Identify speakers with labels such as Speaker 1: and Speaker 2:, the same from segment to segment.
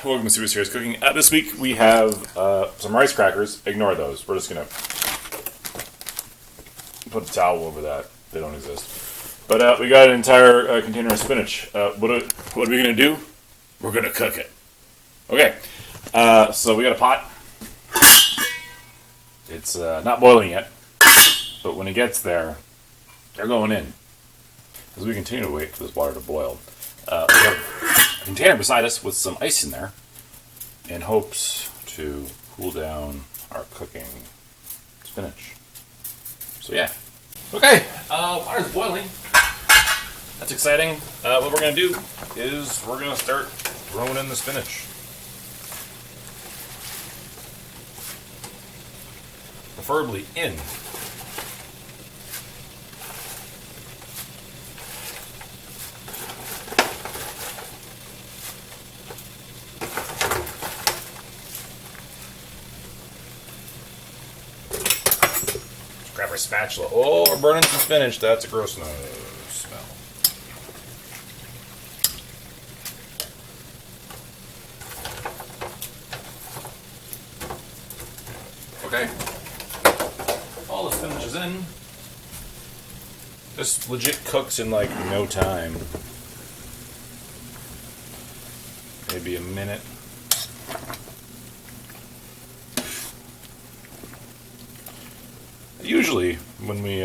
Speaker 1: welcome to Super Serious Cooking. This week we have some rice crackers. Ignore those. We're just going to put a towel over that. They don't exist. But we got an entire container of spinach. What are we going to do? We're going to cook it. Okay, so we got a pot. It's not boiling yet, but when it gets there, they're going in. As we continue to wait for this water to boil, we have a container beside us with some ice in there in hopes to cool down our cooking spinach. So yeah. Okay, water's boiling. That's exciting. What we're going to do is we're going to start throwing in the spinach. Preferably in. Grab our spatula. Oh, we're burning some spinach. That's a gross nose smell. Okay. All the spinach is in. This legit cooks in like no time. Maybe a minute. Usually, when we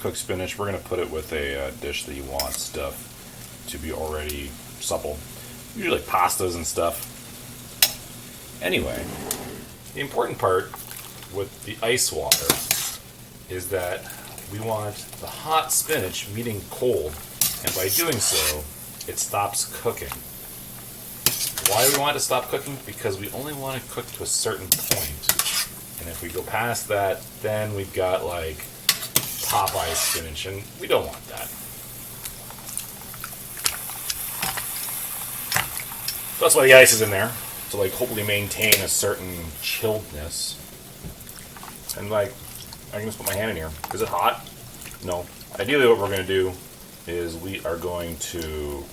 Speaker 1: cook spinach, we're going to put it with a dish that you want stuff to be already supple. Usually like pastas and stuff. Anyway, the important part with the ice water is that we want the hot spinach meeting cold, and by doing so, it stops cooking. Why do we want it to stop cooking? Because we only want to cook to a certain point. And if we go past that, then we've got like Popeye spinach, and we don't want that. So that's why the ice is in there, to like hopefully maintain a certain chilledness. And like, I can just put my hand in here. Is it hot? No. Ideally what we're going to do is we are going to,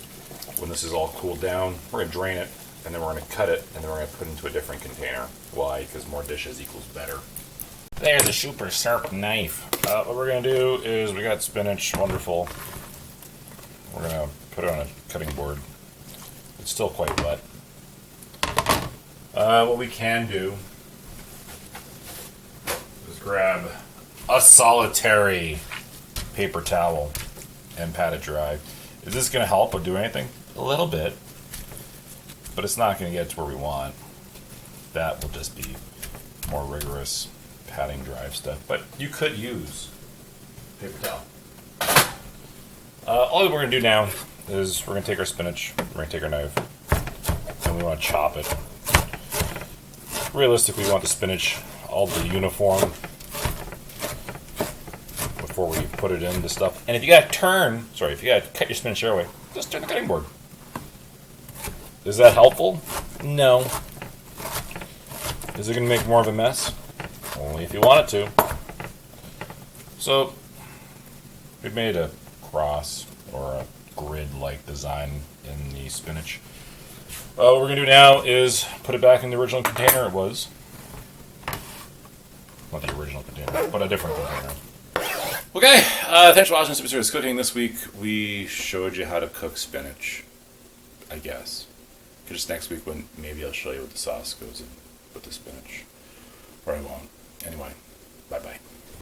Speaker 1: when this is all cooled down, we're going to drain it, and then we're going to cut it, and then we're going to put it into a different container. Why? Because more dishes equals better. There's a super sharp knife. What we're going to do is, we got spinach, wonderful. We're going to put it on a cutting board. It's still quite wet. What we can do is grab a solitary paper towel and pat it dry. Is this going to help or do anything? A little bit. But it's not going to get to where we want. That will just be more rigorous patting dry stuff. But you could use paper towel. All we're going to do now is we're going to take our spinach, we're going to take our knife, and we want to chop it. Realistically, we want the spinach all be uniform before we put it into stuff. And if you got to cut your spinach your way, just turn the cutting board. Is that helpful? No. Is it going to make more of a mess? Only if you want it to. So, we've made a cross or a grid-like design in the spinach. What we're going to do now is put it back in the original container it was. Not the original container, but a different container. Okay, thanks for watching Super Serious Cooking. This week we showed you how to cook spinach, I guess. Just next week when maybe I'll show you what the sauce goes in with the spinach. Or I won't. Anyway, bye-bye.